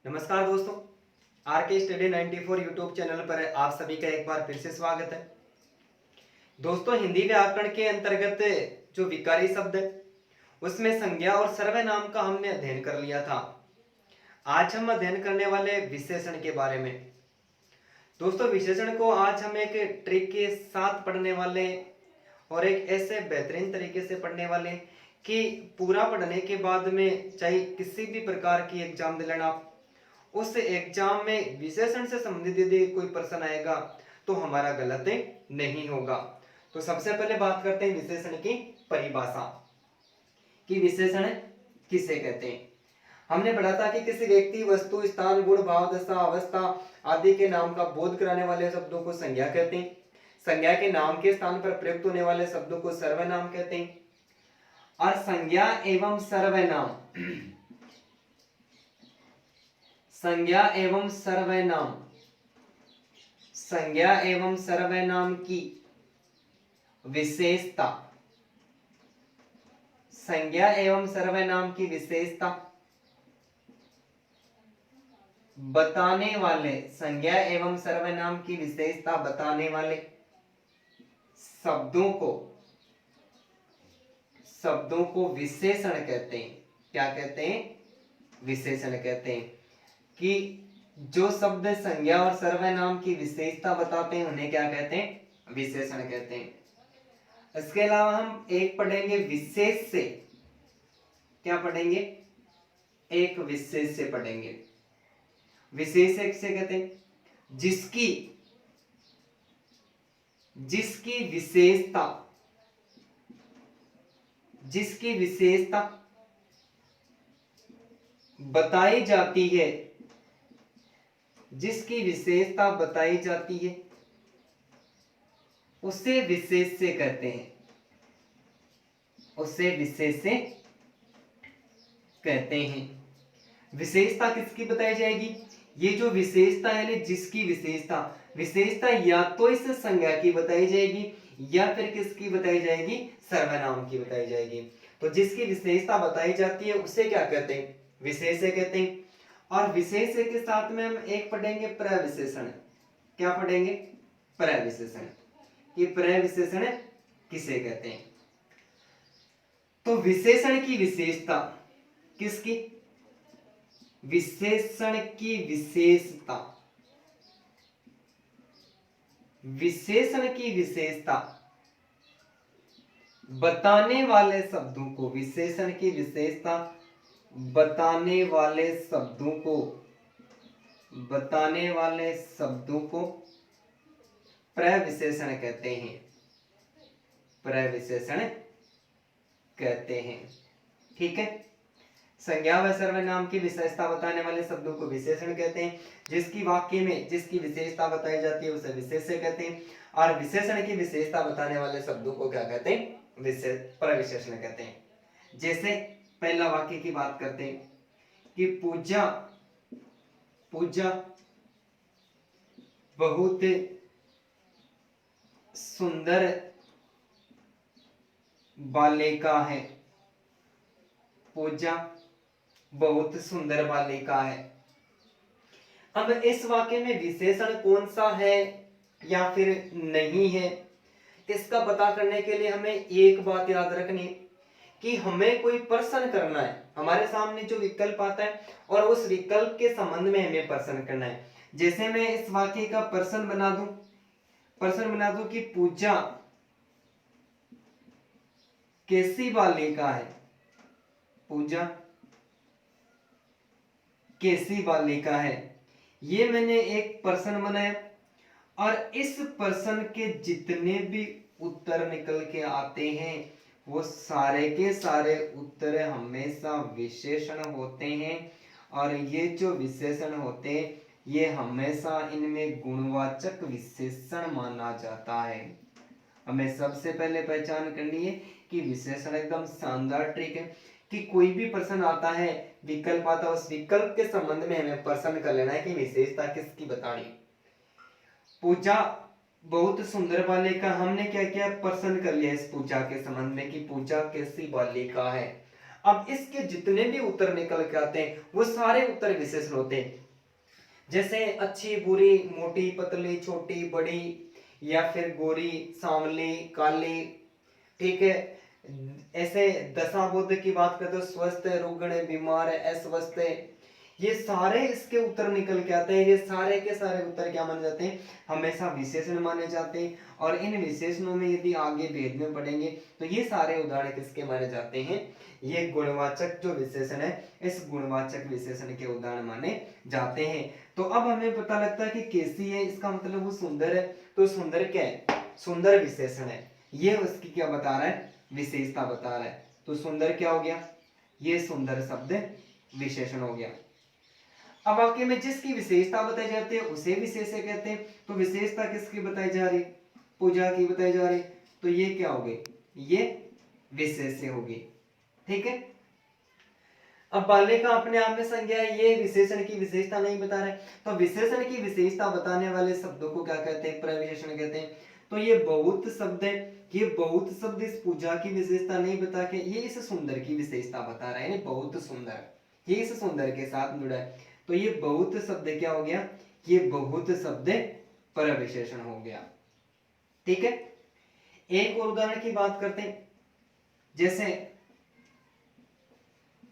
नमस्कार दोस्तों, आर के स्टडी 94 यूट्यूब चैनल पर आप सभी का एक बार फिर से स्वागत है। दोस्तों, हिंदी व्याकरण के अंतर्गत जो विकारी शब्द है उसमें संज्ञा और सर्वनाम का हमने अध्ययन कर लिया था। आज हम अध्ययन करने वाले विशेषण के बारे में। दोस्तों, विशेषण को आज हम एक ट्रिक के साथ पढ़ने वाले हैं और एक ऐसे बेहतरीन तरीके से पढ़ने वाले हैं कि पूरा पढ़ने के बाद में चाहे किसी भी प्रकार की एग्जाम दे लेना, उस एग्जाम में विशेषण से संबंधित यदि कोई प्रश्न आएगा तो हमारा गलत नहीं होगा। तो सबसे पहले बात करते हैं विशेषण की परिभाषा कि विशेषण किसे कहते हैं। हमने पढ़ा था कि किसी व्यक्ति, वस्तु, स्थान, गुण, भाव, दशा, अवस्था आदि के नाम का बोध कराने वाले शब्दों को संज्ञा कहते हैं। संज्ञा के नाम के स्थान पर प्रयुक्त होने वाले शब्दों को सर्वनाम कहते हैं। और संज्ञा एवं सर्वनाम संज्ञा एवं सर्वनाम संज्ञा एवं सर्वनाम की विशेषता संज्ञा एवं सर्वनाम की विशेषता बताने वाले संज्ञा एवं सर्वनाम की विशेषता बताने वाले शब्दों को विशेषण कहते हैं। क्या कहते हैं? विशेषण कहते हैं। कि जो शब्द संज्ञा और सर्वनाम की विशेषता बताते हैं उन्हें क्या कहते हैं? विशेषण कहते हैं। इसके अलावा हम एक पढ़ेंगे विशेष से। क्या पढ़ेंगे? एक विशेष से पढ़ेंगे। विशेष एक से कहते हैं जिसकी विशेषता बताई जाती है, जिसकी विशेषता बताई जाती है उसे विशेष से कहते हैं। उसे विशेष से कहते हैं। विशेषता किसकी बताई जाएगी? ये जो विशेषता है, जिसकी विशेषता या तो इस संज्ञा की बताई जाएगी या फिर किसकी बताई जाएगी? सर्वनाम की बताई जाएगी। तो जिसकी विशेषता बताई जाती है उसे क्या कहते हैं? विशेष से कहते हैं। और विशेष के साथ में हम एक पढ़ेंगे प्रविशेषण। क्या पढ़ेंगे? प्रविशेषण। कि प्रविशेषण किसे कहते हैं? तो विशेषण की विशेषता किसकी? विशेषण की विशेषता बताने वाले शब्दों को, विशेषण की विशेषता बताने वाले शब्दों को प्रविशेषण कहते हैं। प्रविशेषण कहते हैं। ठीक है। संज्ञा व सर्वनाम की विशेषता बताने वाले शब्दों को विशेषण कहते हैं। जिसकी वाक्य में जिसकी विशेषता बताई जाती है उसे विशेष से कहते हैं। और विशेषण की विशेषता बताने वाले शब्दों को क्या कहते हैं? प्रविशेषण कहते हैं। जैसे पहला वाक्य की बात करते हैं कि पूजा बहुत सुंदर बालिका है। पूजा बहुत सुंदर बालिका है। अब इस वाक्य में विशेषण कौन सा है या फिर नहीं है, इसका पता करने के लिए हमें एक बात याद रखनी कि हमें कोई प्रश्न करना है। हमारे सामने जो विकल्प आता है और उस विकल्प के संबंध में हमें प्रश्न करना है। जैसे मैं इस वाक्य का प्रश्न बना दूं कि पूजा कैसी बालिका है। पूजा कैसी बालिका है, ये मैंने एक प्रश्न बनाया और इस प्रश्न के जितने भी उत्तर निकल के आते हैं वो सारे के सारे उत्तर हमेशा विशेषण होते हैं। और ये जो विशेषण होते हैं ये हमेशा इनमें गुणवाचक विशेषण माना जाता है। हमें सबसे पहले पहचान करनी है कि विशेषण एकदम शानदार ट्रिक है कि कोई भी प्रश्न आता है, विकल्प आता है, उस विकल्प के संबंध में हमें प्रश्न कर लेना है कि विशेषता किसकी बतानी। पूजा बहुत सुंदर बालिका, हमने क्या किया? प्रश्न कर लिया इस पूजा के संबंध में कि पूजा कैसी बालिका है। अब इसके जितने भी उत्तर निकल के आते हैं वो सारे उत्तर विशेषण होते हैं, जैसे अच्छी बुरी, मोटी पतली, छोटी बड़ी, या फिर गोरी सांवली काली, ठीक है। ऐसे दशा बुद्ध की बात करें तो स्वस्थ, रुग्ण, बीमार, अस्वस्थ, ये सारे इसके उत्तर निकल के आते हैं। ये सारे के सारे उत्तर क्या माने जाते हैं, हमेशा विशेषण माने जाते हैं। और इन विशेषणों में यदि आगे भेद में पढ़ेंगे तो ये सारे उदाहरण किसके माने जाते हैं, ये गुणवाचक जो विशेषण है इस गुणवाचक विशेषण के उदाहरण माने जाते हैं। तो अब हमें पता लगता है कि कैसी है, इसका मतलब वो सुंदर है। तो सुंदर क्या है, सुंदर विशेषण है, ये उसकी क्या बता रहा है, विशेषता बता रहा है। तो सुंदर क्या हो गया, ये सुंदर शब्द विशेषण हो गया। अब वाक्य में जिसकी विशेषता बताई जाती है उसे विशेष्य कहते हैं। तो विशेषता किसकी बताई जा रही, पूजा की बताई जा रही, तो ये क्या हो गई, ये विशेष्य होगी, ठीक है। अब बालिका अपने आप में संज्ञा है, ये विशेषण की विशेषता नहीं बता रहे, तो विशेषण की विशेषता बताने वाले शब्दों को क्या कहते हैं, प्रविशेषण कहते हैं। तो ये बहुत शब्द है, ये बहुत शब्द इस पूजा की विशेषता नहीं बता के ये इस सुंदर की विशेषता बता रहा है, बहुत सुंदर, ये इस सुंदर के साथ जुड़ा है। तो ये बहुत शब्द क्या हो गया, ये बहुत शब्द प्रविशेषण हो गया, ठीक है। एक और उदाहरण की बात करते हैं, जैसे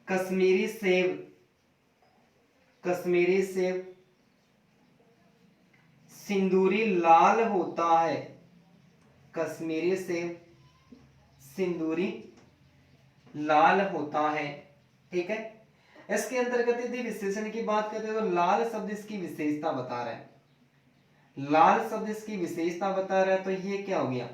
कश्मीरी सेब, कश्मीरी सेब सिंदूरी लाल होता है, कश्मीरी सेब सिंदूरी लाल होता है, ठीक है। इसके अंतर्गत यदि विशेषण की बात करते हैं तो लाल शब्द इसकी विशेषता बता रहा है, लाल शब्द इसकी विशेषता बता रहा है। तो ये क्या हो गया,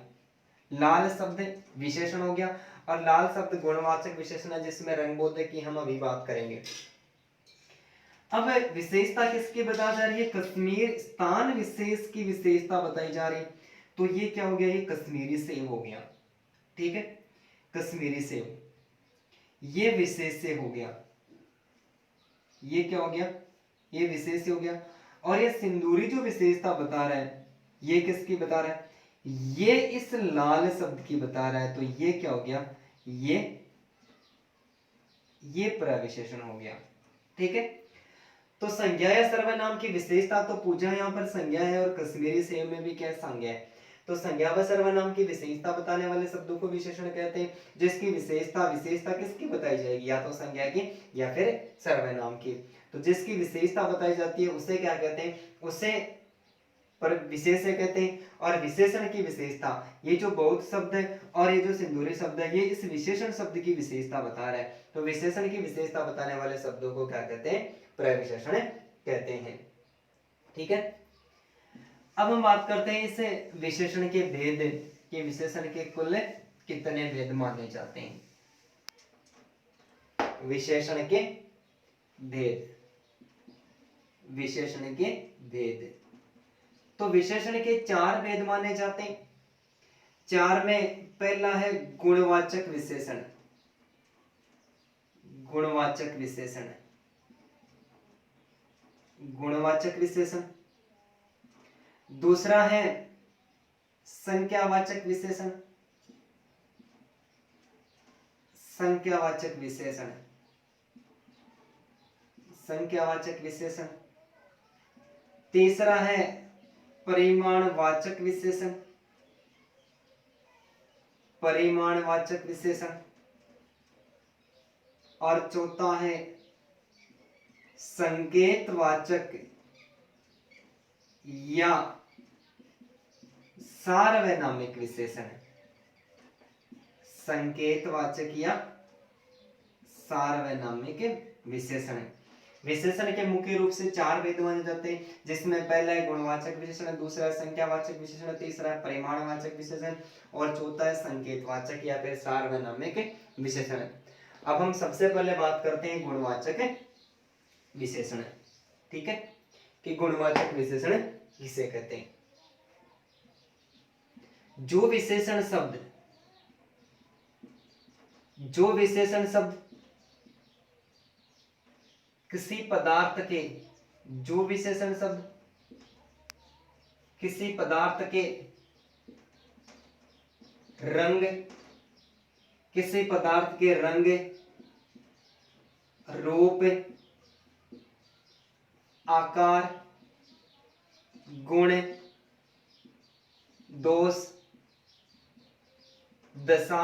लाल शब्द विशेषण हो गया। और लाल शब्द गुणवाचक विशेषण है जिसमें रंगबोधक की हम अभी बात करेंगे। अब विशेषता किसकी बता जा रही है, कश्मीर स्थान विशेष की विशेषता बताई जा रही है। तो ये क्या हो गया, ये कश्मीरी सेब हो गया, ठीक है, कश्मीरी सेब ये विशेष्य हो गया, ये क्या हो गया, ये विशेष्य हो गया। और ये सिंदूरी जो विशेषता बता रहा है ये किसकी बता रहा है, ये इस लाल शब्द की बता रहा है। तो ये क्या हो गया, ये प्रविशेषण हो गया, ठीक है। तो संज्ञा या सर्वनाम की विशेषता, तो पूजा यहाँ पर संज्ञा है और कश्मीरी सेब में भी क्या संज्ञा है। तो संज्ञा व सर्वनाम की विशेषता बताने वाले शब्दों को विशेषण कहते हैं, जिसकी विशेषता विशेषता किसकी बताई जाएगी, या तो संज्ञा की या फिर सर्वनाम की। तो जिसकी विशेषता बताई जाती है उसे क्या कहते हैं, उसे पर विशेष्य कहते हैं। और विशेषण की विशेषता, ये जो बहुत शब्द है और ये जो सिंदूरी शब्द है ये इस विशेषण शब्द की विशेषता बता रहा है। तो विशेषण की विशेषता बताने वाले शब्दों को क्या कहते हैं, प्रविशेषण कहते हैं, ठीक है। अब हम बात करते हैं इस विशेषण के भेद कि विशेषण के कुल कितने भेद माने जाते हैं। विशेषण के भेद, विशेषण के भेद, तो विशेषण के 4 भेद माने जाते हैं। 4 में पहला है गुणवाचक विशेषण, गुणवाचक विशेषण, गुणवाचक विशेषण। दूसरा है संख्यावाचक विशेषण, संख्यावाचक विशेषण, संख्यावाचक विशेषण। तीसरा है परिमाणवाचक विशेषण, परिमाणवाचक विशेषण। और चौथा है संकेतवाचक या सार्वनामिक विशेषण, संकेतवाचक या सार्वनामिक विशेषण। विशेषण के मुख्य रूप से 4 भेद माने जाते हैं, जिसमें पहला है गुणवाचक विशेषण, दूसरा है संख्यावाचक विशेषण, तीसरा है परिमाणवाचक विशेषण और चौथा है संकेतवाचक या फिर सार्वनामिक विशेषण। अब हम सबसे पहले बात करते हैं गुणवाचक विशेषण, ठीक है, कि गुणवाचक विशेषण किसे कहते हैं। जो विशेषण शब्द, जो विशेषण शब्द किसी पदार्थ के, जो विशेषण शब्द किसी पदार्थ के रंग, किसी पदार्थ के रंग, रूप, आकार, गुण, दोष, दशा,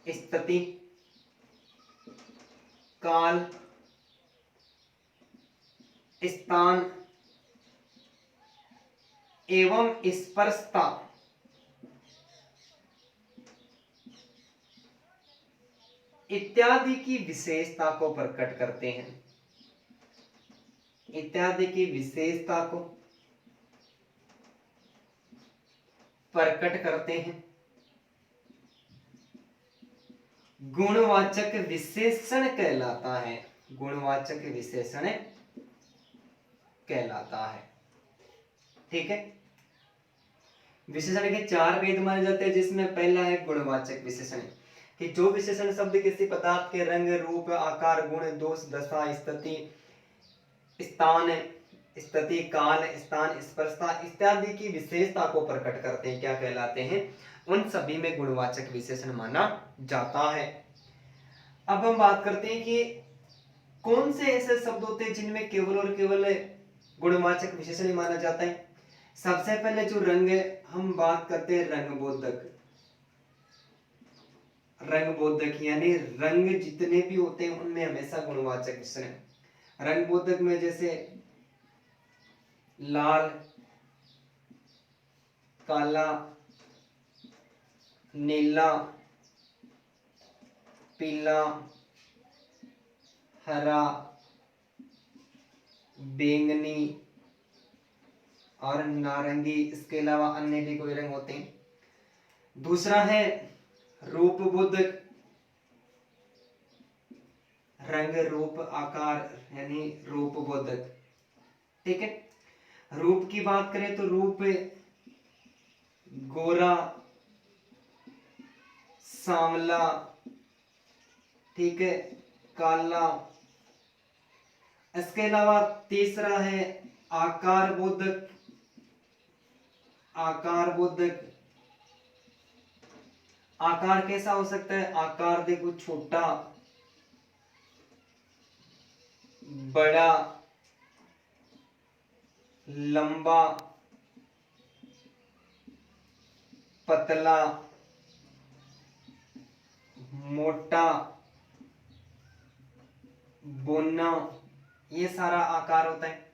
स्थिति, काल, स्थान एवं स्पर्शता इत्यादि की विशेषता को प्रकट करते हैं। इत्यादि की विशेषता को प्रकट करते हैं। गुणवाचक विशेषण कहलाता है। गुणवाचक विशेषण कहलाता है। ठीक है। विशेषण के चार भेद माने जाते हैं, जिसमें पहला है गुणवाचक विशेषण, कि जो विशेषण शब्द किसी पदार्थ के रंग, रूप, आकार, गुण, दोष, दशा, स्थिति, स्थान, स्थिति, काल, स्थान, स्पर्शता इत्यादि की विशेषता को प्रकट करते हैं, क्या कहलाते हैं? उन सभी में गुणवाचक विशेषण माना जाता है। अब हम बात करते हैं कि कौन से ऐसे शब्द होते हैं जिनमें केवल और केवल गुणवाचक विशेषण माना जाता है। सबसे पहले जो रंग है, हम बात करते हैं रंगबोधक। रंगबोधक यानी रंग जितने भी होते हैं उनमें हमेशा गुणवाचक विशेषण। रंगबोधक में जैसे लाल, काला, नीला, पीला, हरा, बैंगनी और नारंगी, इसके अलावा अन्य भी कोई रंग होते हैं। दूसरा है रूपबोधक। रंग, रूप, आकार यानी रूपबोधक। ठीक है। रूप की बात करें तो रूप गोरा, सांवला, ठीक है, काला। इसके अलावा तीसरा है आकार बोधक। आकार बोधक, आकार कैसा हो सकता है? आकार देखो, छोटा, बड़ा, लंबा, पतला, मोटा, बोना, ये सारा आकार होता है।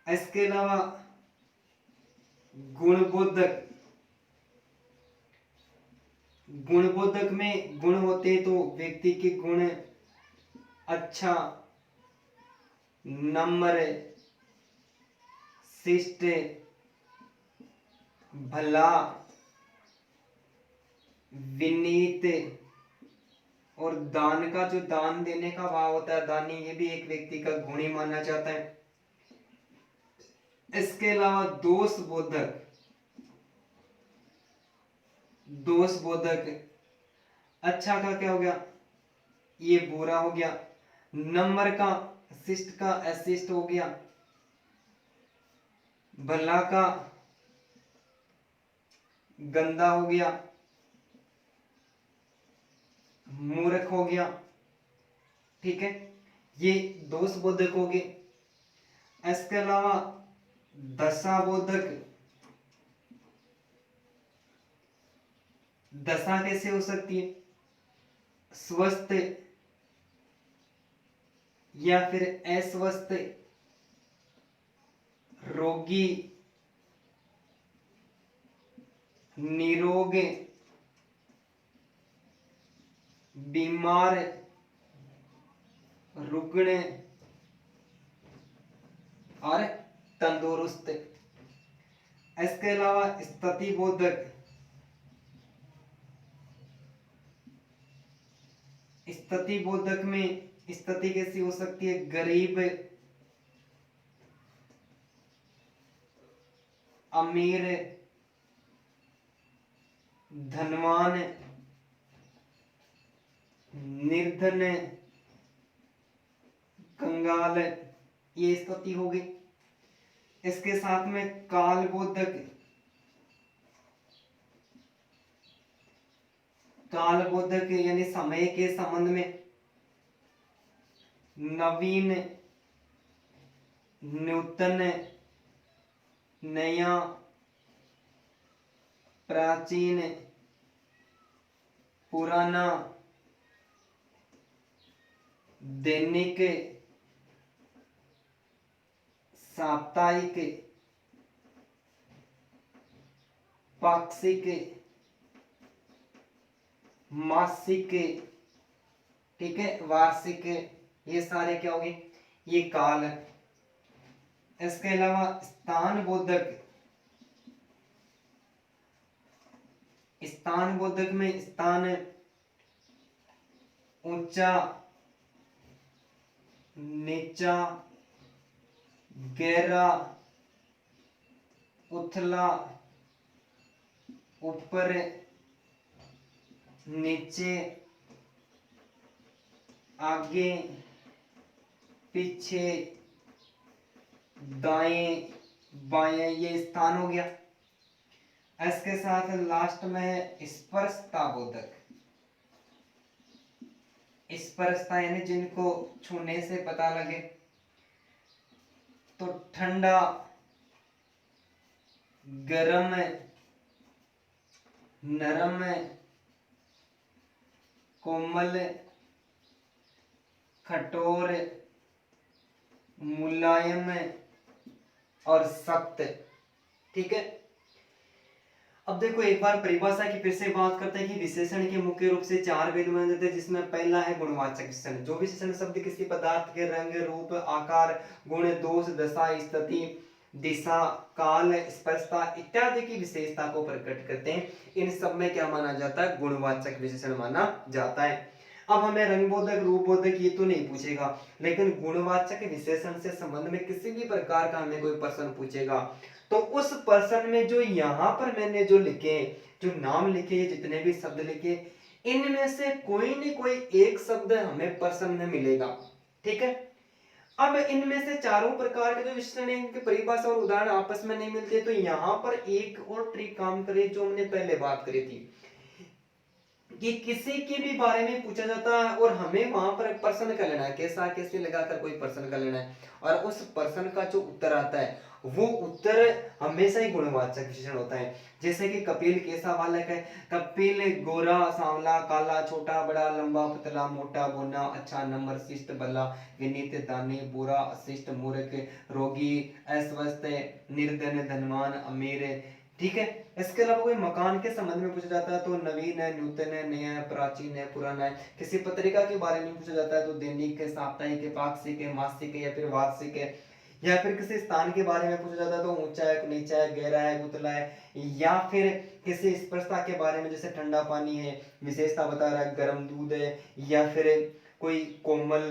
इसके अलावा गुणबोधक। गुणबोधक में गुण होते हैं तो व्यक्ति के गुण अच्छा, नम्र, शिष्ट, भला, विनीत और दान का जो दान देने का भाव होता है, दानी, ये भी एक व्यक्ति का गुण ही माना जाता है। इसके अलावा दोष बोधक। दोष बोधक, अच्छा का क्या हो गया? ये बुरा हो गया। नंबर का, शिष्ट का अशिष्ट हो गया। भला का गंदा हो गया, मूर्ख हो गया। ठीक है, ये दोष बोधक हो गए। इसके अलावा दशा बोधक। दशा कैसे हो सकती है? स्वस्थ या फिर अस्वस्थ, रोगी, निरोग, बीमार, रुग्ण और तंदुरुस्त। इसके अलावा स्थिति बोधक। स्थिति बोधक में स्थिति कैसी हो सकती है? गरीब, अमीर, धनवान, निर्धन, कंगाल, ये स्थिति हो गई। इसके साथ में काल बोधक। काल बोधक यानी समय के संबंध में नवीन, नूतन, नया, प्राचीन, पुराना, दैनिक, साप्ताहिक, पाक्षिक, मासिक, ठीक है, वार्षिक, ये सारे क्या होंगे, ये काल। इसके अलावा स्थान बोधक, स्थान बोधक में स्थान, ऊंचा, नीचा, गहरा, उथला, ऊपर, नीचे, आगे, पीछे, दाएं, बाएं, ये स्थान हो गया। इसके साथ लास्ट में है स्पर्शता बोधक। स्पर्शता यानी जिनको छूने से पता लगे, तो ठंडा, गरम, नरम, कोमल, कठोर, मुलायम और सख्त, ठीक है। अब देखो एक बार परिभाषा की फिर से बात करते हैं कि विशेषण के मुख्य रूप से 4 भेद माने जाते हैं, जिसमें पहला है गुणवाचक विशेषण। जो विशेषण शब्द किसी पदार्थ के रंग, रूप, आकार, गुण, दोष, दशा, स्थिति, दिशा, काल, स्पर्शता इत्यादि की विशेषता को प्रकट करते हैं, इन सब में क्या माना जाता है, गुणवाचक विशेषण माना जाता है। अब हमें रंगबोधक, रूपबोधक ये तो नहीं पूछेगा, लेकिन गुणवाचक विशेषण से संबंध में किसी भी प्रकार का हमें कोई प्रश्न पूछेगा, तो उस प्रश्न में जो यहाँ पर मैंने जो लिखे, जो नाम लिखे, जितने भी शब्द लिखे, इनमें से कोई न कोई एक शब्द हमें प्रश्न में मिलेगा, ठीक है। अब इनमें से चारों प्रकार के जो विशेषण हैं, इनकी परिभाषा और उदाहरण आपस में नहीं मिलते, तो यहाँ पर एक और ट्रिक काम करे जो हमने पहले बात करी थी, कि किसी के भी बारे में पूछा जाता है और हमें वहां पर प्रश्न कर लेना है, कैसा कैसे लगाकर कोई प्रश्न कर लेना है, और उस प्रश्न का जो उत्तर आता है वो उत्तर हमेशा ही गुणवाचक विशेषण होता है। जैसे कि कपिल कैसा बालक है, कपिल गोरा, सांवला, काला, छोटा, बड़ा, लंबा, पतला, मोटा, बोना, अच्छा, नम्र, शिष्ट, भला, विनीत, दानी, बुरा, अशिष्ट, मूर्ख, रोगी, अस्वस्थ, निर्धन, धनवान, अमीर, ठीक है। इसके अलावा कोई मकान के संबंध में पूछा जाता है तो नवीन है, नूतन है, नया है, प्राचीन है, पुराना है। किसी पत्रिका के बारे में पूछा जाता है तो दैनिक है, साप्ताहिक है, पाक्षिक है, मासिक है या फिर वार्षिक है। या फिर किसी स्थान के बारे में पूछा जाता है तो ऊंचा है, नीचा है, गहरा है, उतला है। या फिर किसी स्पर्शता के बारे में, जैसे ठंडा पानी है, विशेषता बता रहा है, गर्म दूध है, या फिर कोई कोमल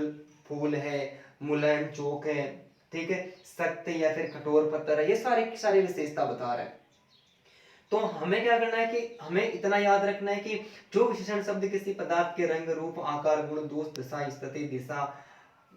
फूल है, मुलायम चौक है, ठीक है, सख्त या फिर कठोर पत्थर है, ये सारे की सारी विशेषता बता रहा है। तो हमें क्या करना है कि हमें इतना याद रखना है कि जो विशेषण शब्द किसी पदार्थ के रंग, रूप, आकार, गुण, दोष, दशा, स्थिति, दिशा,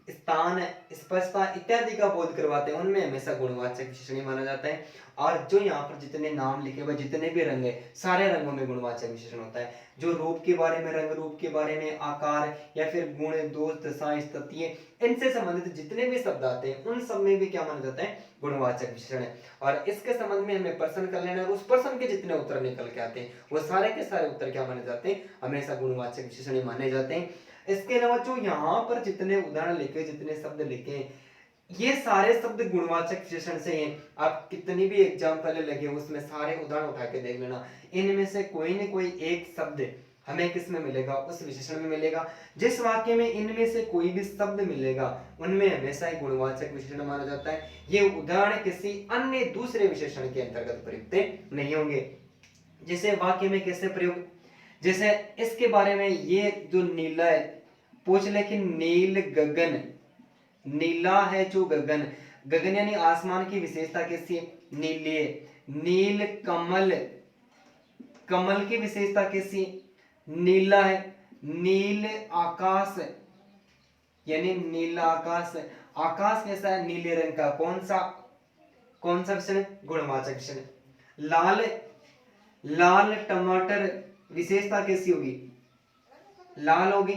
स्थान, स्पर्शता इत्यादि का बोध करवाते हैं, उनमें हमेशा गुणवाचक विशेषण माना जाता है। और जो यहाँ पर जितने नाम लिखे हुए, जितने भी रंग है, सारे रंगों में गुणवाचक विशेषण होता है। जो रूप के बारे में, रंग रूप के बारे में, आकार या फिर गुण, दोष, दशा, स्थिति, इनसे संबंधित जितने भी शब्द आते हैं, उन सब में भी क्या माना जाता है, गुणवाचक विशेषण है। और इसके संबंध में हमें प्रश्न कर लेना है, उस प्रश्न के जितने उत्तर निकल के आते हैं वो सारे के सारे उत्तर क्या माने जाते हैं, हमेशा गुणवाचक विशेषण माने जाते हैं। इसके अलावा जो यहाँ पर जितने उदाहरण लिखे, जितने शब्द लिखे, ये सारे शब्द गुणवाचक विशेषण से हैं। आप कितनी भी एग्जाम पहले लगे उसमें सारे उदाहरण उठा के देख लेना, इनमें से कोई न कोई एक शब्द हमें किस में मिलेगा, उस विशेषण में मिलेगा। जिस वाक्य में इनमें से कोई भी शब्द मिलेगा उनमें हमेशा ही गुणवाचक विशेषण माना जाता है। ये उदाहरण किसी अन्य दूसरे विशेषण के अंतर्गत प्रयुक्त नहीं होंगे। जैसे वाक्य में कैसे प्रयोग, जैसे इसके बारे में, ये जो नीला है, पूछ ले कि नील गगन, नीला है जो गगन, गगन यानी आसमान की विशेषता कैसी है, नीली है। नील कमल, कमल की विशेषता कैसी, नीला है। नील आकाश यानी नीला आकाश, आकाश कैसा है, नीले रंग का, कौन सा विशेषण, गुणवाचक विशेषण। लाल, लाल टमाटर, विशेषता कैसी होगी, लाल होगी,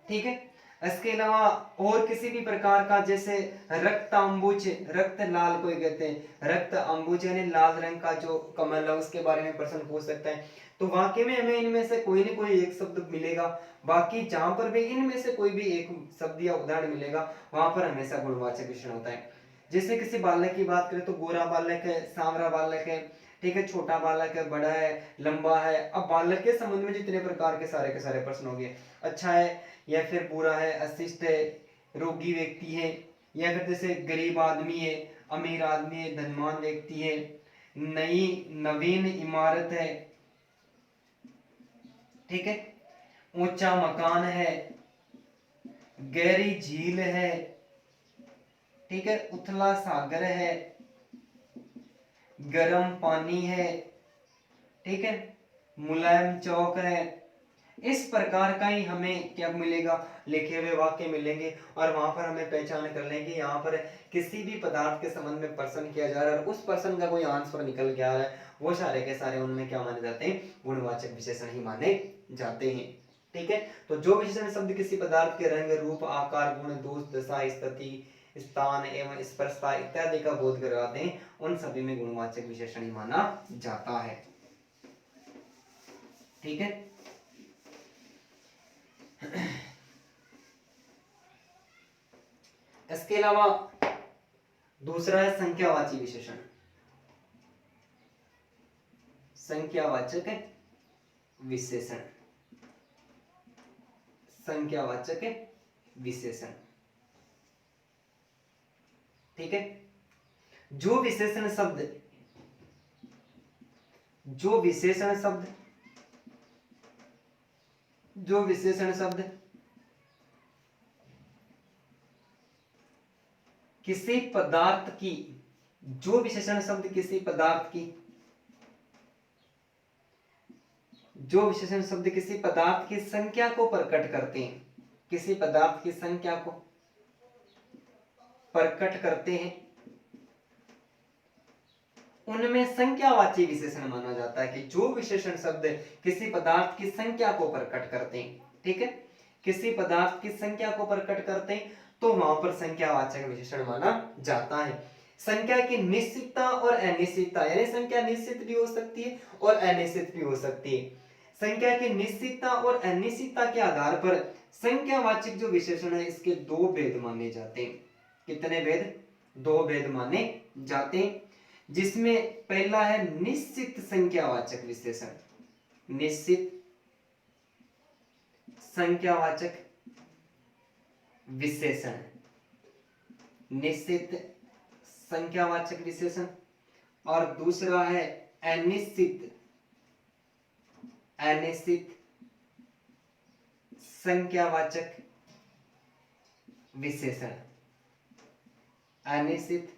ठीक है। इसके अलावा और किसी भी प्रकार का, जैसे रक्त अम्बुज, रक्त लाल कोई कहते हैं, रक्त अम्बुज यानी लाल रंग का जो कमल है उसके बारे में प्रश्न पूछ सकता है। तो वाक्य में हमें इनमें से कोई ना कोई एक शब्द मिलेगा, बाकी जहां पर भी इनमें से कोई भी एक शब्द या उदाहरण मिलेगा वहां पर हमेशा गुणवाचक विशेषण होता है। जैसे किसी बालक की बात करें तो गोरा बालक है, सांवरा बालक है, ठीक है, छोटा बालक है, बड़ा है, लंबा है। अब बालक के संबंध में जितने प्रकार के सारे प्रश्न हो गए, अच्छा है या फिर बुरा है, अशिष्ट है, रोगी व्यक्ति है, या फिर जैसे गरीब आदमी है, अमीर आदमी है, धनवान व्यक्ति है, नई नवीन इमारत है, ठीक है, ऊंचा मकान है, गहरी झील है, ठीक है, उथला सागर है, गर्म पानी है, ठीक है, मुलायम चौक है। इस प्रकार का ही हमें क्या मिलेगा, लिखे हुए वाक्य मिलेंगे और वहां पर हमें पहचान कर लेंगे यहाँ पर किसी भी पदार्थ के संबंध में प्रश्न किया जा रहा है और उस प्रश्न का कोई आंसर निकल के आ रहा है, वो सारे के सारे उनमें क्या माने जाते हैं, गुणवाचक विशेषण ही माने जाते हैं। ठीक है, तो जो विशेषण शब्द किसी पदार्थ के रंग, रूप, आकार, गुण, दोष, दशा, स्थिति, स्थान एवं स्पर्शता इत्यादि का बोध करवाते हैं, उन सभी में गुणवाचक विशेषण ही माना जाता है। ठीक है, इसके अलावा दूसरा है संख्यावाची विशेषण। संख्यावाचक विशेषण, संख्यावाचक विशेषण, ठीक है, जो विशेषण शब्द, जो विशेषण शब्द, जो विशेषण शब्द किसी पदार्थ की, जो विशेषण शब्द किसी पदार्थ की, जो विशेषण शब्द किसी पदार्थ की संख्या को प्रकट करते हैं, किसी पदार्थ की संख्या को प्रकट करते हैं, उनमें संख्यावाची विशेषण माना जाता है। कि जो विशेषण शब्द किसी पदार्थ की संख्या को प्रकट करते हैं, ठीक है, किसी पदार्थ की संख्या को प्रकट करते हैं तो वहां पर संख्यावाचक विशेषण माना जाता है। संख्या की निश्चितता और अनिश्चितता, यानी संख्या निश्चित भी हो सकती है और अनिश्चित भी हो सकती है। संख्या की निश्चितता और अनिश्चितता के आधार पर संख्यावाचक जो विशेषण है इसके दो भेद माने जाते हैं। कितने भेद? दो भेद माने जाते हैं, जिसमें पहला है निश्चित संख्यावाचक विशेषण। निश्चित संख्यावाचक विशेषण, निश्चित संख्यावाचक विशेषण। और दूसरा है अनिश्चित, अनिश्चित संख्यावाचक विशेषण, अनिश्चित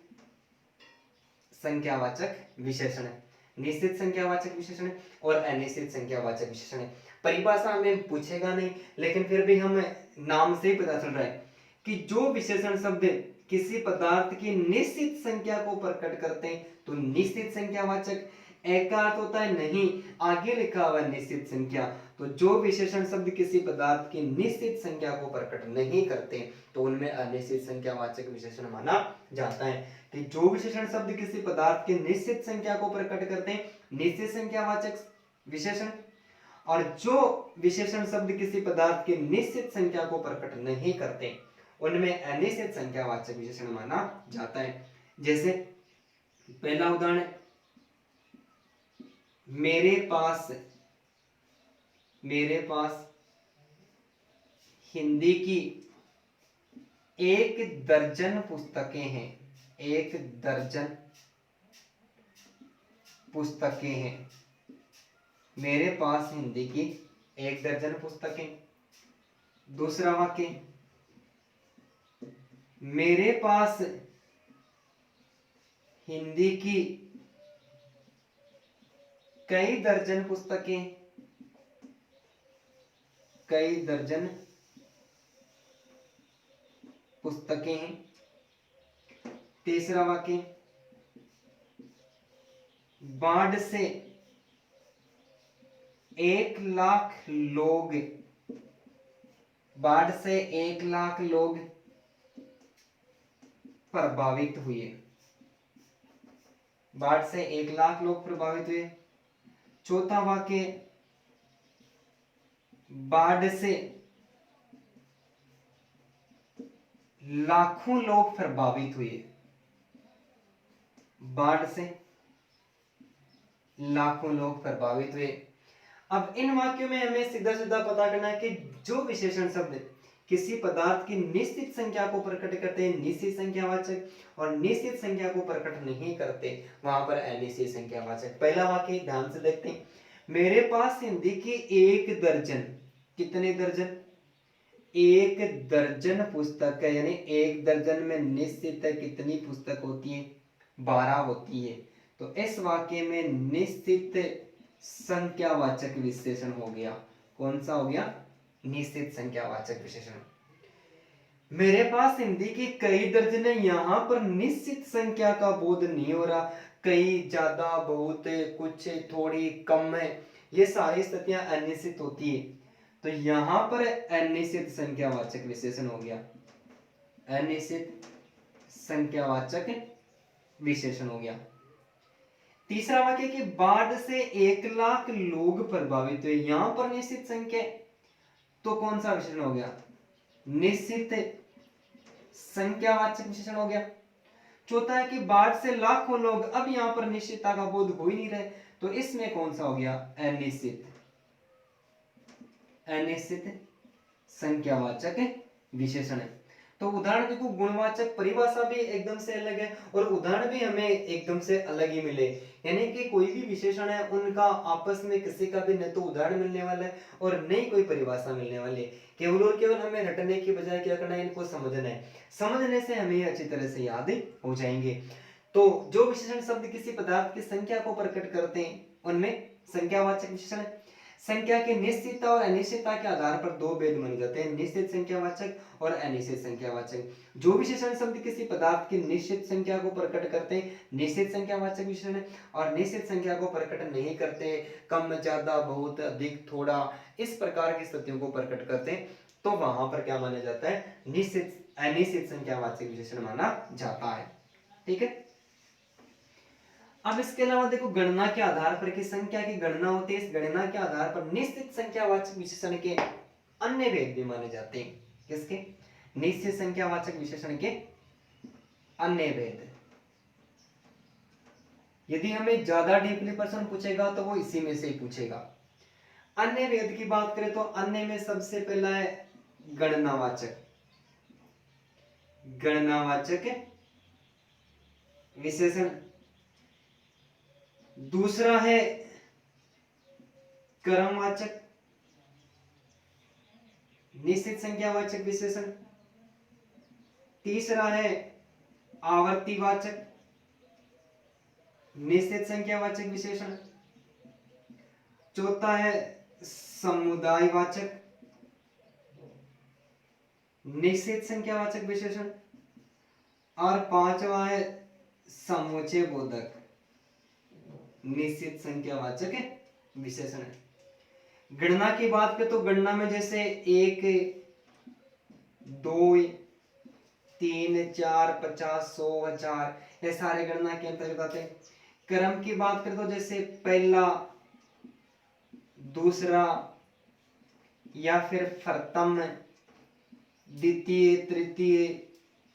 संख्यावाचक विशेषण। निश्चित संख्यावाचक विशेषण और अनिश्चित संख्यावाचक विशेषण। परिभाषा हमें पूछेगा नहीं, लेकिन फिर भी हमें नाम से ही पता चल रहा है कि जो विशेषण शब्द किसी पदार्थ की निश्चित संख्या को प्रकट करते हैं तो निश्चित संख्यावाचक। एक का अर्थ होता है नहीं, आगे लिखा हुआ निश्चित संख्या। तो जो विशेषण शब्द किसी पदार्थ की निश्चित संख्या को प्रकट नहीं करते तो उनमें अनिश्चित संख्यावाचक विशेषण माना जाता है। कि जो विशेषण शब्द किसी पदार्थ की निश्चित संख्या को प्रकट करते हैं, निश्चित संख्यावाचक विशेषण। और जो विशेषण शब्द किसी पदार्थ की निश्चित संख्या को प्रकट नहीं करते उनमें अनिश्चित संख्यावाचक विशेषण माना जाता है। जैसे पहला उदाहरण, मेरे पास, मेरे पास हिंदी की 1 दर्जन पुस्तकें हैं, 1 दर्जन पुस्तकें हैं। मेरे पास हिंदी की 1 दर्जन पुस्तकें। दूसरा वाक्य, मेरे पास हिंदी की कई दर्जन पुस्तकें, कई दर्जन पुस्तकें हैं। तीसरा वाक्य, बाढ़ से 1 लाख लोग बाढ़ से 1 लाख लोग प्रभावित हुए। बाढ़ से 1 लाख लोग प्रभावित हुए। चौथा वाक्य, बाढ़ से लाखों लोग प्रभावित हुए। बाढ़ से लाखों लोग प्रभावित हुए। अब इन वाक्यों में हमें सीधा सीधा पता करना है कि जो विशेषण शब्द किसी पदार्थ की निश्चित संख्या को प्रकट करते हैं निश्चित संख्यावाचक, और निश्चित संख्या को प्रकट नहीं करते वहां पर अनिश्चित संख्यावाचक। पहला वाक्य ध्यान से देखते हैं, मेरे पास हिंदी की 1 दर्जन, कितने दर्जन? 1 दर्जन पुस्तक है, यानी 1 दर्जन में निश्चित है कितनी पुस्तक होती है? 12 होती है। तो इस वाक्य में निश्चित संख्यावाचक विशेषण हो गया। कौन सा हो गया? निश्चित संख्यावाचक विशेषण। मेरे पास हिंदी की कई दर्जन है, यहां पर निश्चित संख्या का बोध नहीं हो रहा। कई, ज्यादा, बहुत, कुछ, थोड़ी, कम है, ये सारी स्थितियां अनिश्चित होती है। तो यहां पर अनिश्चित संख्यावाचक विशेषण हो गया। अनिश्चित संख्यावाचक विशेषण हो गया। तीसरा वाक्य कि बाढ़ से 1 लाख लोग प्रभावित हुए, यहां पर निश्चित संख्या, तो कौन सा विशेषण हो गया? निश्चित संख्यावाचक विशेषण हो गया। चौथा है कि बाढ़ से लाखों लोग, अब यहां पर निश्चितता का बोध हो ही नहीं रहे, तो इसमें कौन सा हो गया? अनिश्चित। अनिश्चित संख्यावाचक विशेषण है। तो उदाहरण देखो, गुणवाचक परिभाषा भी एकदम से अलग है और उदाहरण भी हमें एकदम से अलग ही मिले। यानी कि कोई भी विशेषण है उनका आपस में किसी का भी न तो उदाहरण मिलने वाला है और न ही कोई परिभाषा मिलने वाली है। केवल और केवल हमें रटने की बजाय क्या करना है? इनको समझना है। समझने से हमें अच्छी तरह से याद हो जाएंगे। तो जो विशेषण शब्द किसी पदार्थ की संख्या को प्रकट करते हैं उनमें संख्यावाचक विशेषण है। संख्या की निश्चितता और अनिश्चितता के आधार पर दो भेद माने जाते हैं, निश्चित संख्यावाचक और अनिश्चित संख्यावाचक। जो विशेषण शब्द किसी पदार्थ की निश्चित संख्या को प्रकट करते हैं निश्चित संख्यावाचक विशेषण है, और निश्चित संख्या को प्रकट नहीं करते, कम, ज्यादा, बहुत, अधिक, थोड़ा, इस प्रकार की स्थितियों को प्रकट करते हैं, तो वहां पर क्या माना जाता है? निश्चित अनिश्चित संख्यावाचक विशेषण माना जाता है। ठीक है। अब इसके अलावा देखो, गणना के आधार पर की संख्या की गणना होती है, इस गणना के आधार पर निश्चित संख्यावाचक विशेषण के अन्य भेद भी माने जाते हैं। किसके? निश्चित संख्यावाचक विशेषण के अन्य भेद। यदि हमें ज्यादा डीपली प्रश्न पूछेगा तो वो इसी में से ही पूछेगा। अन्य भेद की बात करें तो अन्य में सबसे पहला है गणनावाचक। गणनावाचक विशेषण। दूसरा है क्रमवाचक निश्चित संख्यावाचक विशेषण। तीसरा है आवर्तीवाचक निश्चित संख्यावाचक विशेषण। चौथा है समुदायवाचक निश्चित संख्यावाचक विशेषण। और पांचवा है समुच्चय बोधक निश्चित संख्यावाचक विशेषण। गणना की बात करें तो गणना में जैसे 1, 2, 3, 4, 50, 100, 1000, ये सारे गणना के अंतर्गत आते हैं। क्रम की बात करें तो जैसे पहला, दूसरा, या फिर प्रथम, द्वितीय, तृतीय,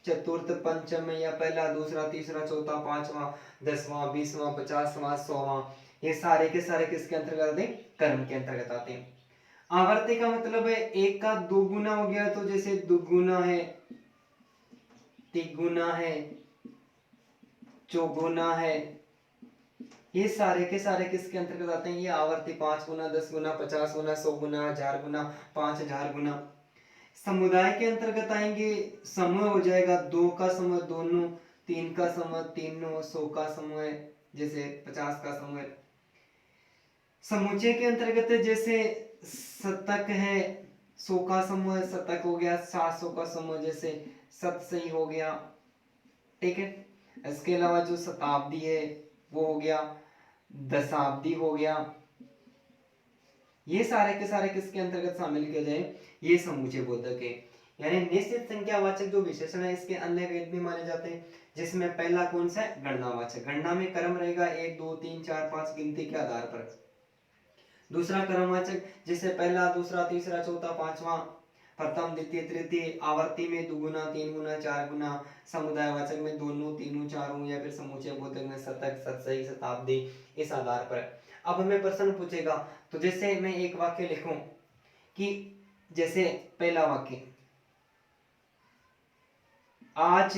चतुर्थ, पंचम, या पहला, दूसरा, तीसरा, चौथा, पांचवा, 10वां, 20वां, 50वां, 100वां, ये सारे के सारे किसके अंतर्गत आते हैं? कर्म के अंतर्गत आते हैं। आवर्ती का मतलब है एक का दोगुना हो गया, तो जैसे दुगुना है, तिगुना है, चौगुना है, ये सारे के सारे किसके अंतर्गत आते हैं? ये आवर्ती 5 गुना, 10 गुना, 50 गुना, 100 गुना, 1000 गुना, 5000 गुना। समुदाय के अंतर्गत आएंगे, समूह हो जाएगा, 2 का समूह दोनों, 3 का समूह तीनों, 100 का समूह जैसे 50 का समूह। समुच्चय के अंतर्गत जैसे शतक है, 100 का समूह शतक हो गया, 700 का समूह जैसे सतसई हो गया। ठीक है। इसके अलावा जो शताब्दी है वो हो गया, दशाब्दी हो गया, ये सारे के सारे किसके अंतर्गत शामिल किए जाए, ये समूचे बोधक है। यानी निश्चित संख्यावाचक जो विशेषण है इसके अन्य भेद भी माने जाते हैं, जिसमें पहला कौन सा है, गणनावाचक। गणना में क्रम रहेगा 1 2 3 4 5 गिनती के आधार पर। दूसरा क्रमवाचक जैसे पहला दूसरा तीसरा चौथा पांचवा, प्रथम द्वितीय तृतीय, आवर्ती में दुगुना तीन गुना चार गुना, समुदायवाचक में दोनों तीनों चारों, या फिर समूचे बोधक में शतक शतसही शताब्दी, इस आधार पर। अब हमें प्रश्न पूछेगा, तो जैसे मैं एक वाक्य लिखूं कि जैसे पहला वाक्य, आज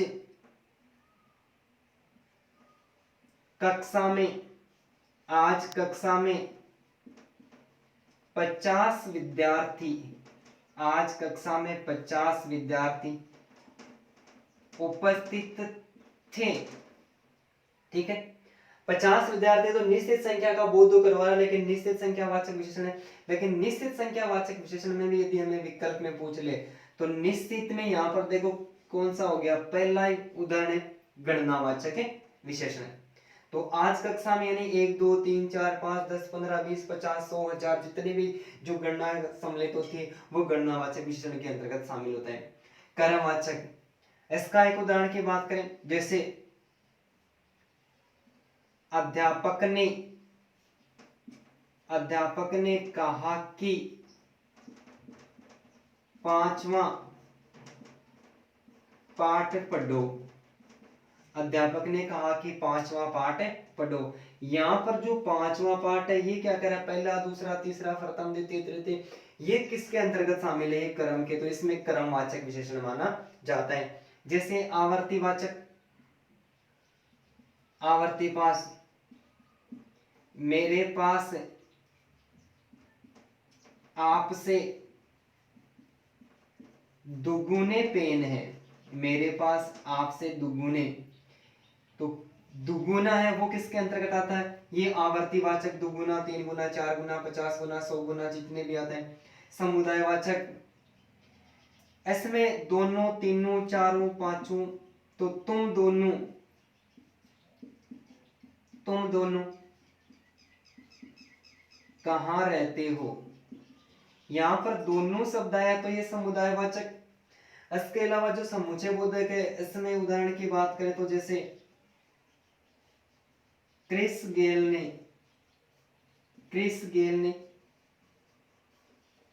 कक्षा में, आज कक्षा में 50 विद्यार्थी, आज कक्षा में 50 विद्यार्थी उपस्थित थे। ठीक है, 50 विद्यार्थी तो निश्चित संख्या का बोध तो करवा रहा है, लेकिन निश्चित संख्यावाचक विशेषण है। लेकिन निश्चित संख्यावाचक विशेषण में भी यदि हमें विकल्प में पूछ ले तो निश्चित में यहाँ पर देखो कौन सा हो गया, पहला उदाहरण है गणनावाचक है विशेषण। तो आज कक्षा में यानी 1 2 3 4 5 10 15 20 50 100 1000 जितने भी जो गणना सम्मिलित होती है वो गणनावाचक विशेषण के अंतर्गत शामिल होता है। क्रमवाचक, इसका एक उदाहरण की बात करें, जैसे अध्यापक ने कहा कि 5वां पाठ पढ़ो। अध्यापक ने कहा कि 5वां पाठ पढ़ो। यहाँ पर जो 5वां पाठ है ये क्या कर रहा है, पहला दूसरा तीसरा प्रथम द्वितीय तृतीय, ये किसके अंतर्गत शामिल है, क्रम के। तो इसमें क्रमवाचक विशेषण माना जाता है। जैसे आवर्तीवाचक, आवर्ती पास, मेरे पास आपसे दुगुने पेन है, मेरे पास आपसे दुगुने, तो दुगुना है वो किसके अंतर्गत आता है, ये आवर्तीवाचक, दुगुना 3 गुना 4 गुना 50 गुना 100 गुना जितने भी आते हैं। समुदायवाचक, इसमें दोनों तीनों चारों पांचों, तो तुम दोनों कहाँ रहते हो। यहाँ पर दोनों शब्द आया तो ये समुदायवाचक। इसके अलावा जो समूचे बोधक है इसमें उदाहरण की बात करें तो जैसे क्रिस गेल ने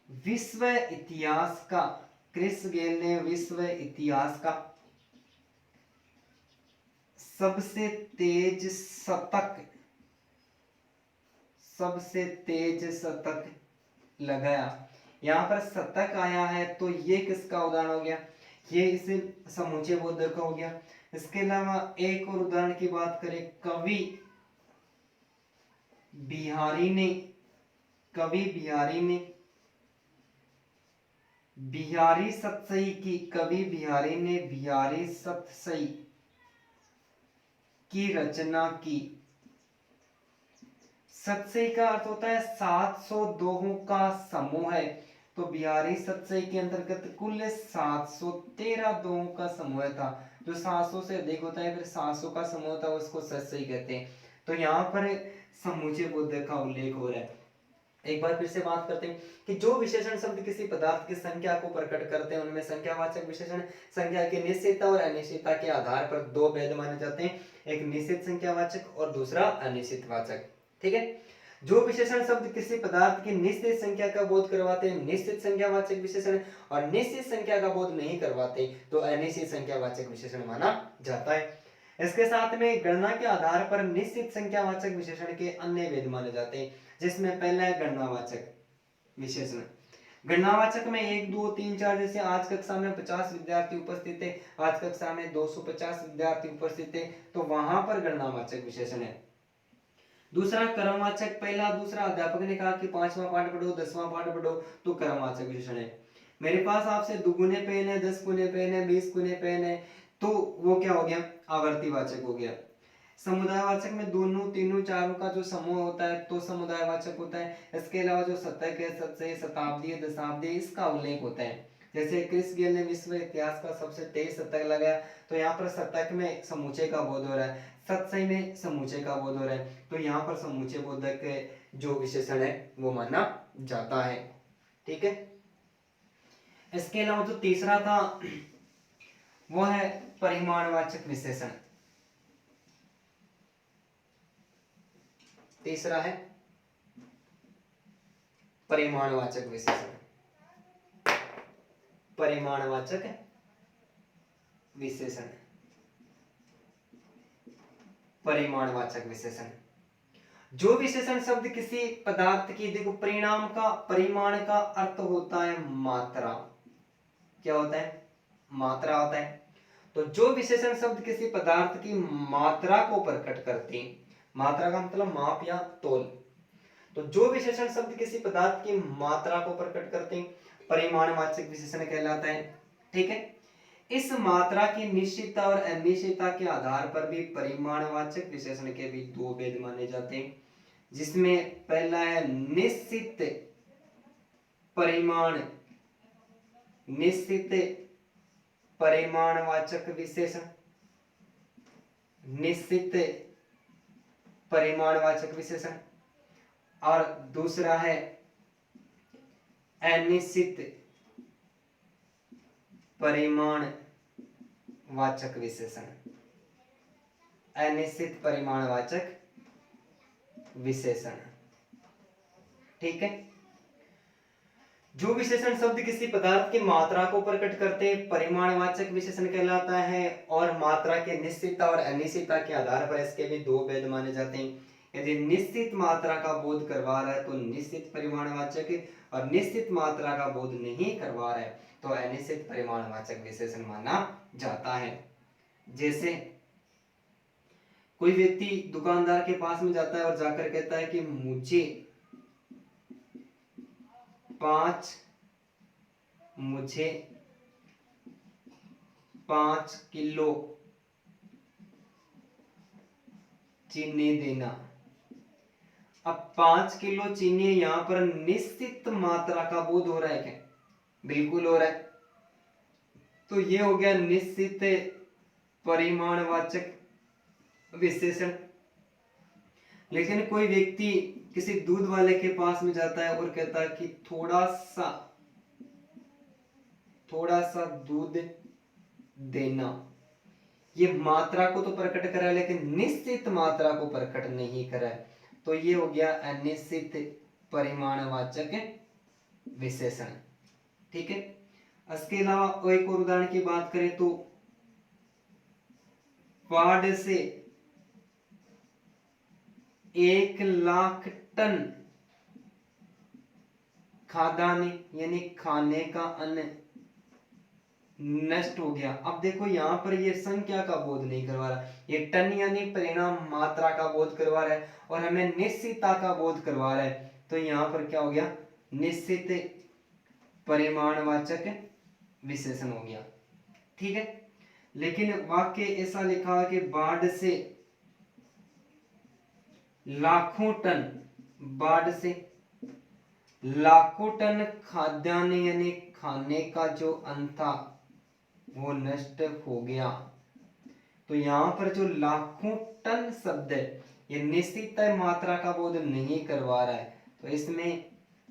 विश्व इतिहास का, क्रिस गेल ने विश्व इतिहास का सबसे तेज शतक लगाया। यहाँ पर शतक आया है तो ये किसका उदाहरण हो गया, ये इसे समूचे बोधक का हो गया। इसके अलावा एक और उदाहरण की बात करें, कवि बिहारी ने बिहारी सतसई की, कवि बिहारी ने बिहारी सतसई की रचना की। सतसई का अर्थ होता है 700 दोहों का समूह है, तो बिहारी सतसई के अंतर्गत कुल 713 दोहों का समूह था। जो 700 से अधिक होता है फिर 700 का समूह होता है उसको सतसई कहते हैं। तो यहाँ पर समूचे बोधक का उल्लेख हो रहा है। एक बार फिर से बात करते हैं कि जो विशेषण शब्द किसी पदार्थ की संख्या को प्रकट करते हैं उनमें संख्यावाचक विशेषण संख्या की निश्चितता और अनिश्चितता के आधार पर दो भेद माने जाते हैं, एक निश्चित संख्यावाचक और दूसरा अनिश्चित वाचक। ठीक है, जो विशेषण शब्द किसी पदार्थ की निश्चित संख्या का बोध करवाते हैं निश्चित संख्यावाचक विशेषण, और निश्चित संख्या का बोध नहीं करवाते तो अनिश्चित संख्यावाचक विशेषण माना जाता है। इसके साथ में गणना के आधार पर निश्चित संख्यावाचक विशेषण के अन्य भेद माने जाते हैं, जिसमें पहला है गणनावाचक विशेषण। गणनावाचक में 1 2 3 4, जैसे आज कक्षा में 50 विद्यार्थी उपस्थित थे, आज कक्षा में 250 विद्यार्थी उपस्थित थे, तो वहां पर गणनावाचक विशेषण है। दूसरा क्रमवाचक, पहला दूसरा, अध्यापक ने कहा कि 5वां पाठ पढ़ो 10वां पाठ पढ़ो, तो क्रमवाचक विशेषण है। मेरे पास आपसे दुगुने पेन है, 10 गुने पेन है, 20 गुने पेन है, तो वो क्या हो गया, आवर्तीवाचक हो गया। समुदायवाचक में दोनों तीनों चारों का जो समूह होता है तो समुदायवाचक होता है। इसके अलावा जो शतक है, शतसही, शताब्दी, दशाब्दी, इसका उल्लेख होता है। जैसे क्रिस गेल ने विश्व इतिहास का सबसे तेज शतक लगाया, तो यहाँ पर शतक में समूचे का बोध हो रहा है, शतसही में समूचे का बोध हो रहा है, तो यहाँ पर समूचे बोधक जो विशेषण है वो माना जाता है। ठीक है, इसके अलावा जो तीसरा था वो है परिमाणवाचक विशेषण। तीसरा है परिमाणवाचक विशेषण। परिमाणवाचक विशेषण, परिमाणवाचक विशेषण, जो विशेषण शब्द किसी पदार्थ की, देखो परिणाम का, परिमाण का अर्थ होता है मात्रा। क्या होता है? मात्रा होता है। तो जो विशेषण शब्द किसी पदार्थ की मात्रा को प्रकट करते हैं, मात्रा का मतलब माप या तोल, तो जो विशेषण शब्द किसी पदार्थ की मात्रा को प्रकट करते हैं परिमाणवाचक विशेषण कहलाता है। ठीक है, इस मात्रा की निश्चितता और अनिश्चितता के आधार पर भी परिमाणवाचक विशेषण के भी दो भेद माने जाते हैं, जिसमें पहला है निश्चित परिमाण, निश्चित परिमाणवाचक विशेषण, निश्चित परिमाणवाचक विशेषण, और दूसरा है अनिश्चित परिमाणवाचक विशेषण। अनिश्चित परिमाणवाचक विशेषण। ठीक है, जो विशेषण शब्द किसी पदार्थ की मात्रा को प्रकट करते हैं परिमाणवाचक विशेषण कहलाता है, और मात्रा के निश्चितता और अनिश्चितता के आधार पर इसके भी दो भेद माने जाते हैं। यदि निश्चित मात्रा का बोध करवा रहा है तो निश्चित परिमाणवाचक, और निश्चित मात्रा का बोध नहीं करवा रहा है तो अनिश्चित परिमाणवाचक विशेषण माना जाता है। जैसे कोई व्यक्ति दुकानदार के पास में जाता है और जाकर कहता है कि मुझे 5 किलो चीनी देना। अब 5 किलो चीनी, यहां पर निश्चित मात्रा का बोध हो रहा है क्या? बिल्कुल हो रहा है। तो ये हो गया निश्चित परिमाणवाचक विशेषण। लेकिन कोई व्यक्ति किसी दूध वाले के पास में जाता है और कहता है कि थोड़ा सा दूध देना, ये मात्रा को तो प्रकट करा है लेकिन निश्चित मात्रा को प्रकट नहीं करा है, तो ये हो गया अनिश्चित परिमाणवाचक विशेषण। ठीक है, इसके अलावा एक और उदाहरण की बात करें तो पहाड़ से 1,00,000 टन खाद्यान्न यानी खाने का अन्न नष्ट हो गया। अब देखो यहाँ पर ये संख्या का बोध नहीं करवा रहा, ये टन यानी परिणाम मात्रा का बोध करवा रहा है, और हमें निश्चितता का बोध करवा रहा है। तो यहाँ पर क्या हो गया? निश्चित परिमाणवाचक विशेषण हो गया। ठीक है, लेकिन वाक्य ऐसा लिखा है कि बाढ़ से लाखों टन, बाढ़ से लाखों टन खाद्यान्न यानी खाने का जो अन्न था वो नष्ट हो गया। तो यहाँ पर जो लाखों टन शब्द है ये निश्चित मात्रा का बोध नहीं करवा रहा है, तो इसमें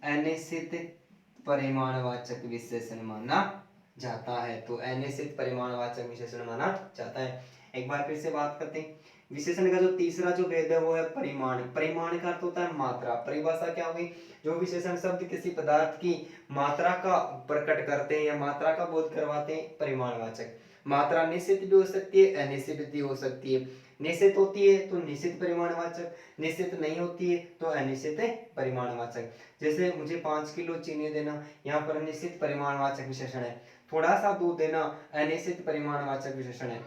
अनिश्चित परिमाणवाचक विशेषण माना जाता है। तो अनिश्चित परिमाणवाचक विशेषण माना जाता है। एक बार फिर से बात करते हैं, विशेषण का जो तीसरा जो भेद है वो है परिमाण। परिमाण का अर्थ होता है मात्रा। परिभाषा क्या होगी? जो विशेषण शब्द किसी पदार्थ की मात्रा का प्रकट करते हैं या मात्रा का बोध करवाते हैं परिमाणवाचक। मात्रा निश्चित भी हो सकती है, अनिश्चित भी हो सकती है। निश्चित होती है तो निश्चित परिमाणवाचक, निश्चित नहीं होती है तो अनिश्चित परिमाणवाचक। जैसे मुझे 5 किलो चीनी देना, यहाँ पर निश्चित परिमाणवाचक विशेषण है। थोड़ा सा दूध देना अनिश्चित परिमाणवाचक विशेषण है।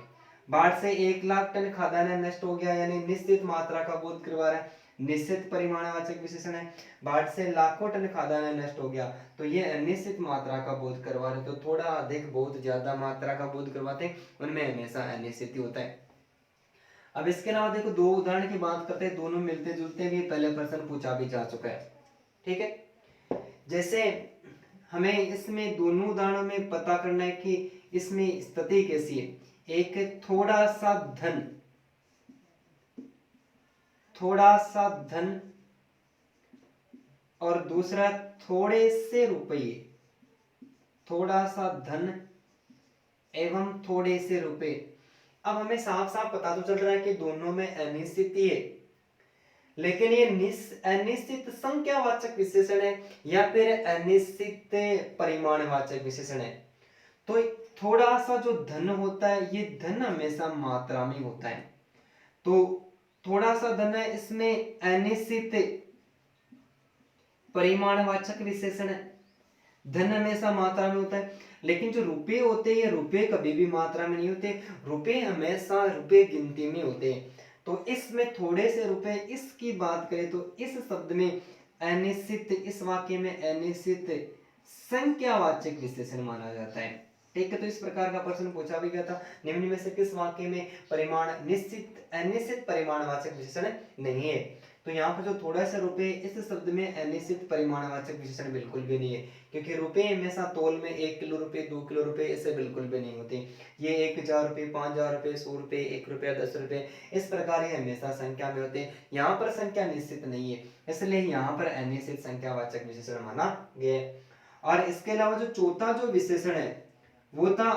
बाढ़ से 1,00,000 टन खाद्यान्न नष्ट हो गया यानी निश्चित मात्रा का बोध करवा रहा है, निश्चित परिमाणवाचक विशेषण है। बाढ़ से लाखों टन खाद्यान्न नष्ट हो गया तो ये अनिश्चित मात्रा का बोध करवा रहे, तो थोड़ा अधिक बहुत ज्यादा मात्रा का बोध करवाते हैं उनमें हमेशा अनिश्चित ही होता है। अब इसके अलावा देखो दो उदाहरण की बात करते हैं, दोनों मिलते जुलते भी, पहले प्रश्न पूछा भी जा चुका है। ठीक है, जैसे हमें इसमें दोनों उदाहरणों में पता करना है कि इसमें स्थिति कैसी है। एक थोड़ा सा धन और दूसरा थोड़े से रुपये, थोड़ा सा धन एवं थोड़े से रुपए। अब हमें साफ साफ पता तो चल रहा है कि दोनों में अनिश्चित ही है, लेकिन ये अनिश्चित संख्यावाचक विशेषण है या फिर अनिश्चित परिमाणवाचक विशेषण है। तो थोड़ा सा जो धन होता है, ये धन हमेशा मात्रा में होता है, तो थोड़ा सा धन है, इसमें अनिश्चित परिमाणवाचक विशेषण है। धन हमेशा मात्रा में होता है, लेकिन जो रुपए होते हैं ये रुपए कभी भी मात्रा में नहीं होते, रुपए हमेशा रुपए गिनती में होते हैं। तो इसमें थोड़े से रुपए, इसकी बात करें तो इस शब्द में अनिश्चित, इस वाक्य में अनिश्चित संख्यावाचक विशेषण माना जाता है। ठीक है, तो इस प्रकार का प्रश्न पूछा भी गया था, निम्न में से किस वाक्य में परिमाण निश्चित अनिश्चित परिमाणवाचक विशेषण नहीं है। तो यहाँ पर जो थोड़ा सा रुपए, इस शब्द में अनिश्चित परिमाणवाचक विशेषण बिल्कुल भी नहीं है, क्योंकि रुपए हमेशा तौल में 1 किलो रुपए, 2 किलो रुपए ऐसे बिल्कुल भी नहीं होते। ये 1000 रुपए, 5000 रुपए, 100 रुपए, 1 रुपया, 10 रुपए, इस प्रकार ये हमेशा संख्या में होते हैं। यहाँ पर संख्या निश्चित नहीं है, इसलिए यहाँ पर अनिश्चित संख्यावाचक विशेषण माना गया। और इसके अलावा जो चौथा जो विशेषण है वो था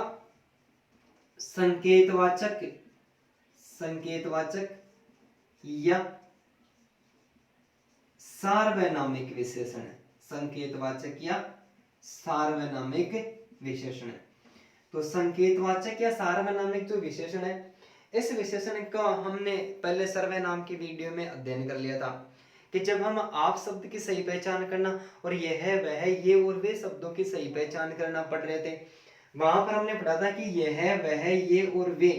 संकेतवाचक, संकेतवाचक या सार्वनामिक विशेषण, संकेतवाचक या सार्वनामिक विशेषण। तो संकेतवाचक या सार्वनामिक जो विशेषण है, इस विशेषण का हमने पहले सर्वनाम की वीडियो में अध्ययन कर लिया था कि जब हम आप शब्द की सही पहचान करना और यह है वह ये और वे शब्दों की सही पहचान करना पढ़ रहे थे, वहां पर हमने पढ़ा था कि यह है वह ये और वे,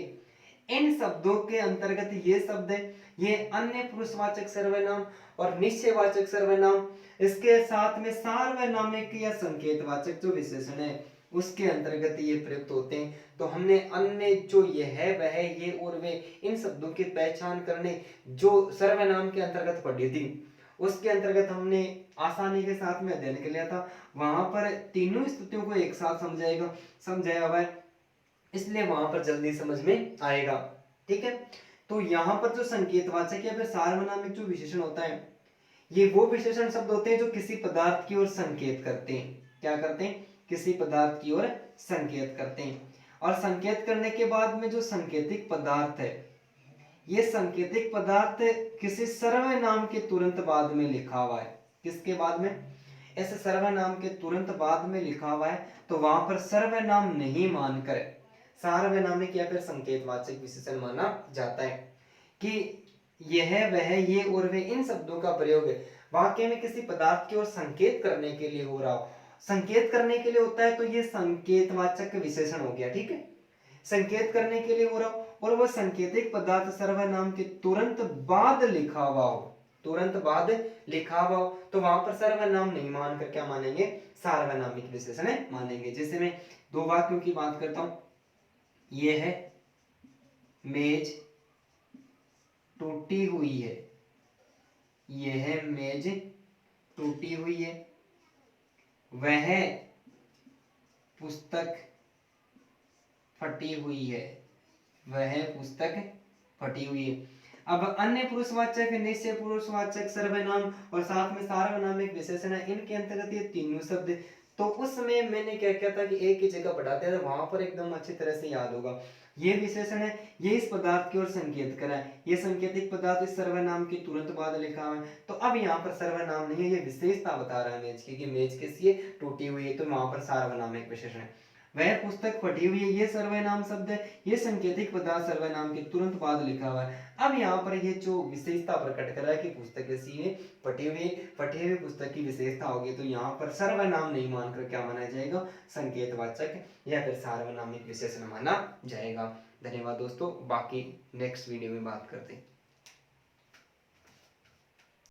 इन शब्दों के अंतर्गत ये शब्द है, ये अन्य पुरुषवाचक सर्वनाम और निश्चयवाचक सर्वनाम, इसके साथ में सार्वनामिक या संकेतवाचक जो विशेषण है उसके अंतर्गत ये प्रयुक्त होते हैं। तो हमने अन्य जो ये है वह ये और वे, इन शब्दों की पहचान करने जो सर्वनाम के अंतर्गत पढ़ी थी, उसके अंतर्गत हमने आसानी के साथ में अध्ययन कर लिया था। वहां पर तीनों स्थितियों को एक साथ समझाया हुआ है, इसलिए वहां पर जल्दी समझ में आएगा। ठीक है, तो यहाँ पर जो संकेतवाचक या फिर सार्वनामिक जो विशेषण होता है, ये वो विशेषण शब्द होते हैं जो किसी पदार्थ की ओर संकेत करते हैं। क्या करते हैं? किसी पदार्थ की ओर संकेत करते हैं। और संकेत करने के बाद में जो संकेतिक पदार्थ है, ये संकेतिक पदार्थ किसी सर्वनाम के तुरंत बाद में लिखा हुआ है। किसके बाद में? ऐसे सर्वनाम के तुरंत बाद में लिखा हुआ है, तो वहां पर सर्वनाम नहीं मानकर सार्वनामिक या फिर संकेतवाचक विशेषण माना जाता है कि यह वह ये और वे, इन शब्दों का प्रयोग वाक्य में किसी पदार्थ की ओर संकेत करने के लिए हो रहा हो, संकेत करने के लिए होता है, तो ये संकेतवाचक विशेषण हो गया। ठीक है, संकेत करने के लिए हो रहा हो और वह संकेतिक पदार्थ सर्वनाम के तुरंत बाद लिखा हुआ हो, तुरंत बाद लिखा हुआ हो, तो वहां पर सर्वनाम नहीं मानकर क्या मानेंगे? सार्वनामिक विशेषण मानेंगे। जैसे मैं दो वाक्यों की बात करता हूं, यह है मेज टूटी हुई है, यह मेज टूटी हुई है, वह पुस्तक फटी हुई है, वह पुस्तक फटी हुई है। अब अन्य पुरुषवाचक, निश्चय पुरुषवाचक, सर्वनाम और साथ में सार्वनामिक विशेषण है, इनके अंतर्गत ये तीनों शब्द। तो उसमें मैंने क्या किया था कि एक ही जगह पढ़ाते थे, वहां पर एकदम अच्छी तरह से याद होगा। ये विशेषण है, ये इस पदार्थ की ओर संकेत करा है, ये संकेतिक पदार्थ इस सर्वनाम के तुरंत बाद लिखा हुआ है। तो अब यहाँ पर सर्वनाम नहीं है, ये विशेषता बता रहा है मेज की कि मेज कैसी है? टूटी हुई है, तो वहां पर सार्वनामिक विशेषण है। वह पुस्तक फटी हुई है, ये सर्वनाम शब्द है, ये संकेतिक पदार्थ सर्वनाम के तुरंत बाद लिखा हुआ है। अब यहाँ पर ये जो विशेषता प्रकट कर रहा है कि पुस्तक कैसी है? फटी हुई पुस्तक की विशेषता होगी, तो यहाँ पर सर्वनाम नहीं मानकर क्या माना जाएगा? संकेतवाचक या फिर सार्वनामिक विशेषण माना जाएगा। धन्यवाद दोस्तों, बाकी नेक्स्ट वीडियो में बात करते हैं।